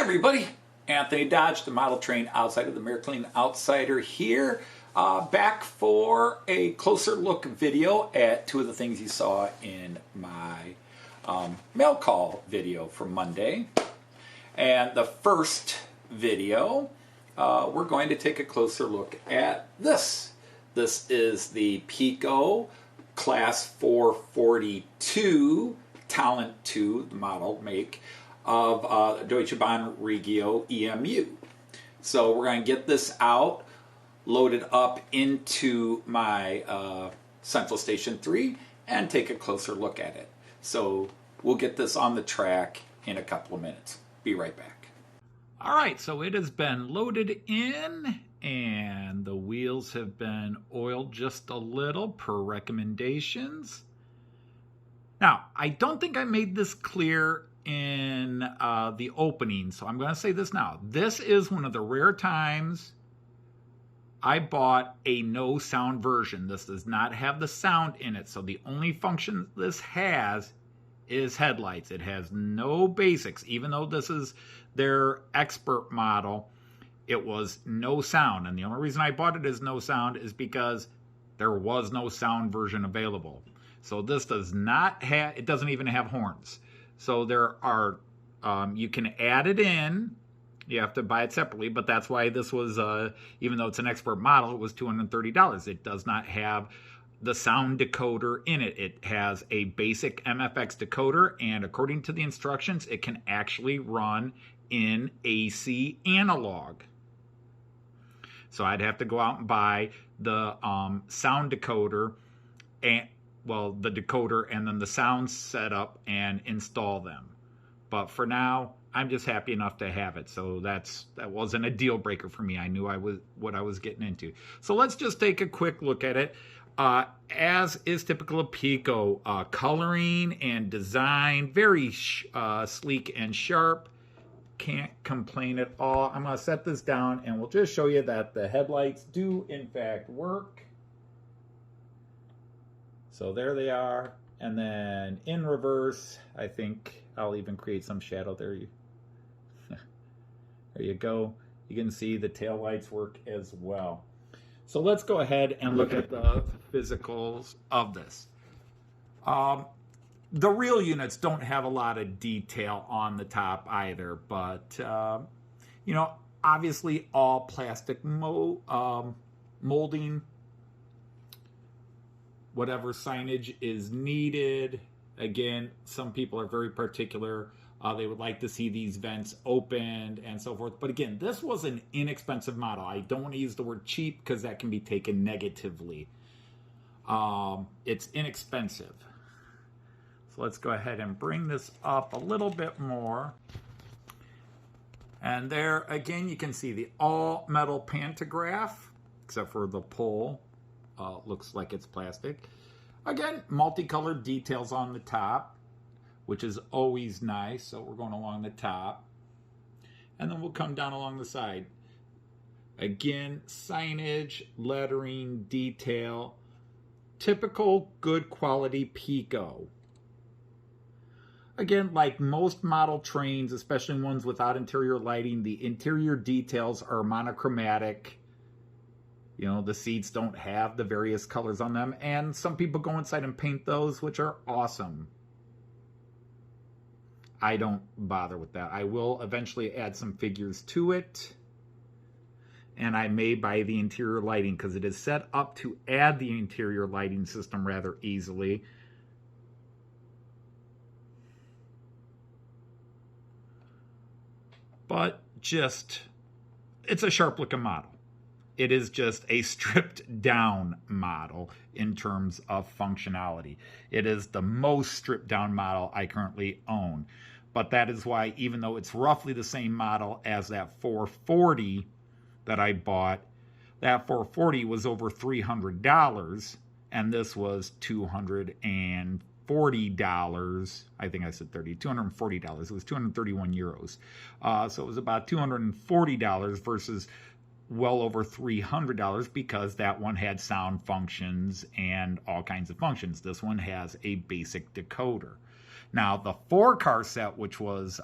everybody, Anthony Dodge, the model train outsider, the Mirror Clean Outsider here, back for a closer look video at two of the things you saw in my mail call video from Monday. And the first video, we're going to take a closer look at this. This is the Piko Class 442 Talent 2 model make of DeutscheBahn Regio EMU. So we're going to get this out, load it up into my Central Station 3, and take a closer look at it. So we'll get this on the track in a couple of minutes. Be right back. All right, so it has been loaded in, and the wheels have been oiled just a little per recommendations. Now, I don't think I made this clear in the opening, so I'm going to say this now. This is one of the rare times I bought a no sound version. This does not have the sound in it, so the only function this has is headlights. It has no basics. Even though this is their expert model, it was no sound, and the only reason I bought it as no sound is because there was no sound version available. So this does not have, it doesn't even have horns. So there are, you can add it in. You have to buy it separately, but that's why this was, even though it's an expert model, it was $230. It does not have the sound decoder in it. It has a basic MFX decoder, and according to the instructions, it can actually run in AC analog. So I'd have to go out and buy the sound decoder, and well, the decoder and then the sound setup and install them. But for now, I'm just happy enough to have it. So that wasn't a deal breaker for me. I knew what I was getting into. So let's just take a quick look at it. As is typical of Piko, coloring and design, very sleek and sharp. Can't complain at all. I'm going to set this down and we'll just show you that the headlights do in fact work. So there they are, and then in reverse, I think I'll even create some shadow there. There you go. You can see the taillights work as well. So let's go ahead and look at the physicals of this. The real units don't have a lot of detail on the top either, but you know, obviously all plastic molding. Whatever signage is needed. Again, some people are very particular. They would like to see these vents opened and so forth. But again, this was an inexpensive model. I don't want to use the word cheap because that can be taken negatively. It's inexpensive. So let's go ahead and bring this up a little bit more. And there, again, you can see the all metal pantograph, except for the pole. Looks like it's plastic. Again, multicolored details on the top, which is always nice. So we're going along the top. And then we'll come down along the side. Again, signage, lettering, detail. Typical good quality Piko. Again, like most model trains, especially ones without interior lighting, the interior details are monochromatic. You know, the seats don't have the various colors on them, and some people go inside and paint those, which are awesome. I don't bother with that. I will eventually add some figures to it, and I may buy the interior lighting because it is set up to add the interior lighting system rather easily. But just, it's a sharp looking model. It is just a stripped down model in terms of functionality. It is the most stripped down model I currently own. But that is why, even though it's roughly the same model as that 440 that I bought, that 440 was over $300, and this was $240. I think I said 30, $240. It was 231 euros. So it was about $240 versus well over $300 because that one had sound functions and all kinds of functions. This one has a basic decoder. Now, the 4-car set, which was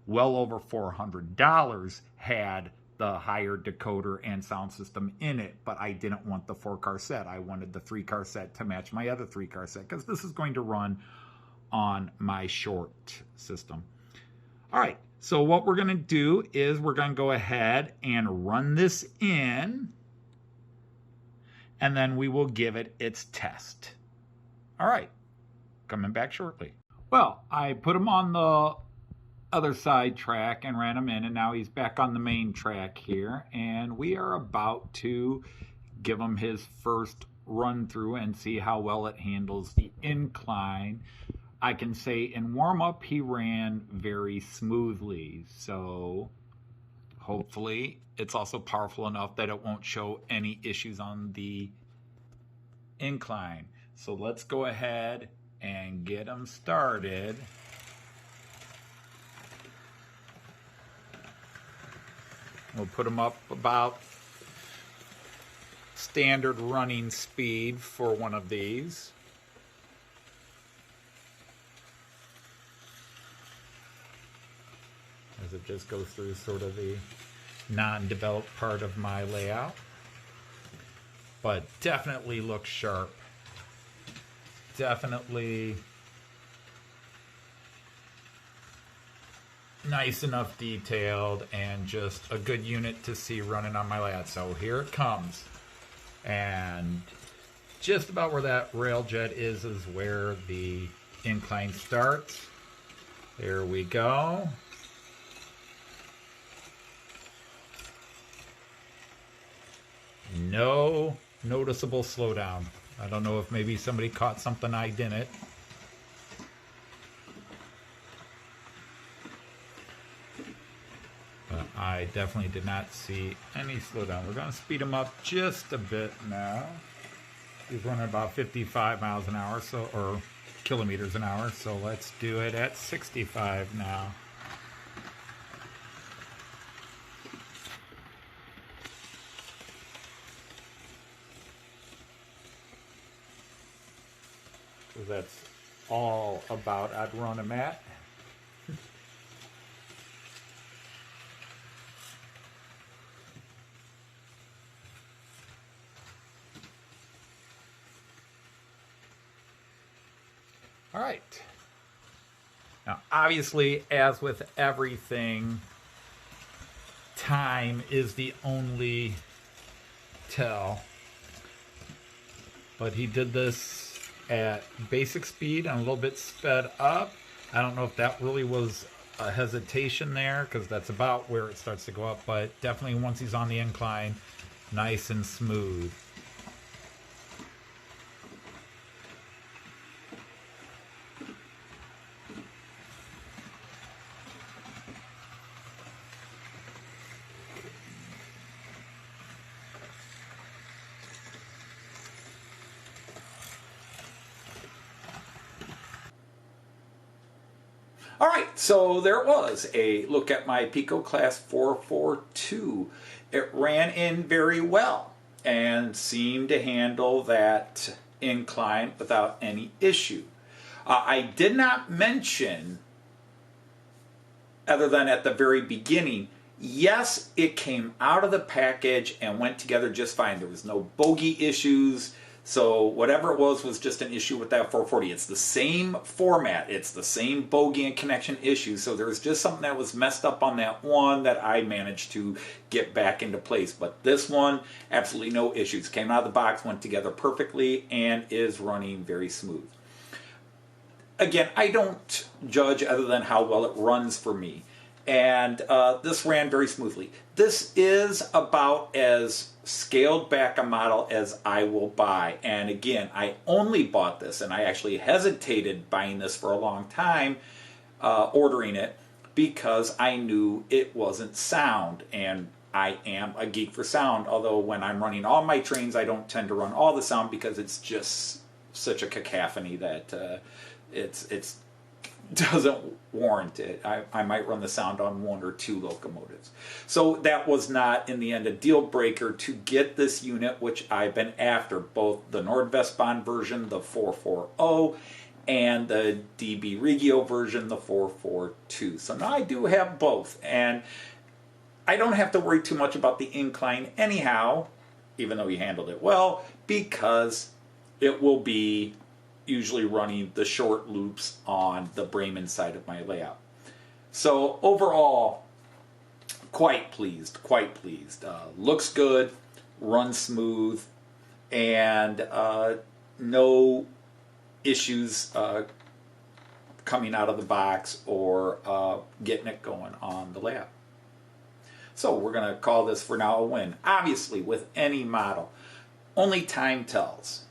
well over $400 had the higher decoder and sound system in it, but I didn't want the 4-car set. I wanted the 3-car set to match my other 3-car set because this is going to run on my short system. All right, so what we're going to do is we're going to go ahead and run this in, and then we will give it its test. All right, coming back shortly. Well, I put him on the other side track and ran him in, and now he's back on the main track here, and we are about to give him his first run through and see how well it handles the incline. I can say in warm-up he ran very smoothly, so hopefully it's also powerful enough that it won't show any issues on the incline. So let's go ahead and get him started. We'll put them up about standard running speed for one of these. As it just goes through sort of the non-developed part of my layout. But definitely looks sharp. Definitely nice enough detailed and just a good unit to see running on my layout. So here it comes, and just about where that rail jet is where the incline starts. There we go. No noticeable slowdown. I don't know if maybe somebody caught something I didn't. I definitely did not see any slowdown. We're going to speed him up just a bit now. He's running about 55 miles an hour, so, or kilometers an hour, so let's do it at 65 now. So that's all about I'd run him at. All right. Now, obviously, as with everything, time is the only tell. But he did this at basic speed and a little bit sped up. I don't know if that really was a hesitation there, because that's about where it starts to go up. But definitely once he's on the incline, nice and smooth. All right, so there it was, a look at my Piko Class 442. It ran in very well and seemed to handle that incline without any issue. I did not mention, other than at the very beginning, yes, it came out of the package and went together just fine. There was no bogey issues. So whatever it was just an issue with that 440. It's the same format. It's the same bogey and connection issue. So there was just something that was messed up on that one that I managed to get back into place. But this one, absolutely no issues. Came out of the box, went together perfectly, and is running very smooth. Again, I don't judge other than how well it runs for me. And this ran very smoothly. This is about as scaled back a model as I will buy. And again, I only bought this, and I actually hesitated buying this for a long time, ordering it, because I knew it wasn't sound. And I am a geek for sound, although when I'm running all my trains, I don't tend to run all the sound because it's just such a cacophony that it's doesn't warrant it. I might run the sound on 1 or 2 locomotives. So that was not, in the end, a deal breaker to get this unit, which I've been after, both the DeutscheBahn version, the 440, and the DB Regio version, the 442. So now I do have both, and I don't have to worry too much about the incline anyhow, even though he handled it well, because it will be usually running the short loops on the Bremen side of my layout. So overall, quite pleased, quite pleased. Looks good, runs smooth, and no issues coming out of the box or getting it going on the layout. So we're going to call this for now a win. Obviously, with any model, only time tells.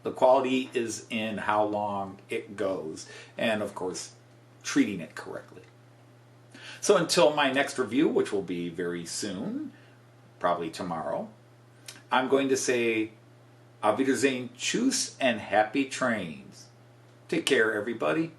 The quality is in how long it goes, and of course, treating it correctly. So until my next review, which will be very soon, probably tomorrow, I'm going to say Auf Wiedersehen, tschüss, and happy trains. Take care, everybody.